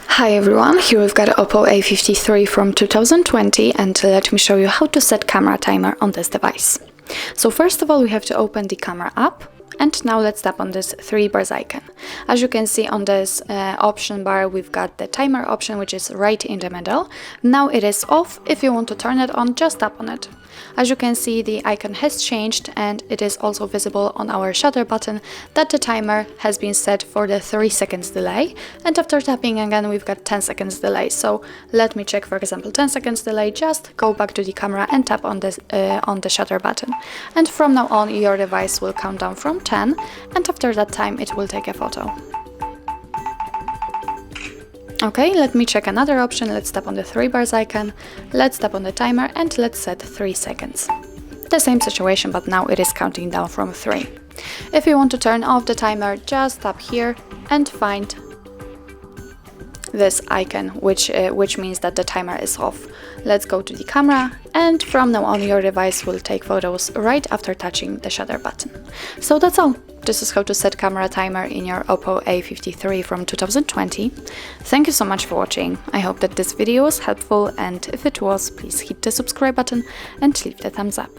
Hi everyone, here we've got OPPO A53 from 2020 and let me show you how to set camera timer on this device. So first of all we have to open the camera app and now let's tap on this three bars icon. As you can see on this option bar we've got the timer option which is right in the middle. Now it is off. If you want to turn it on, just tap on it. As you can see the icon has changed and it is also visible on our shutter button that the timer has been set for the 3 seconds delay, and after tapping again we've got 10 seconds delay. So let me check, for example 10 seconds delay, just go back to the camera and tap on the shutter button, and from now on your device will count down from 10 and after that time it will take a photo. Okay, let me check another option. Let's tap on the three bars icon, let's tap on the timer and let's set 3 seconds. The same situation, but now it is counting down from 3. If you want to turn off the timer, just tap here and find this icon which means that the timer is off. Let's go to the camera and from now on your device will take photos right after touching the shutter button. So that's all. This is how to set camera timer in your OPPO A53 from 2020. Thank you so much for watching. I hope that this video was helpful, and if it was, please hit the subscribe button and leave the thumbs up.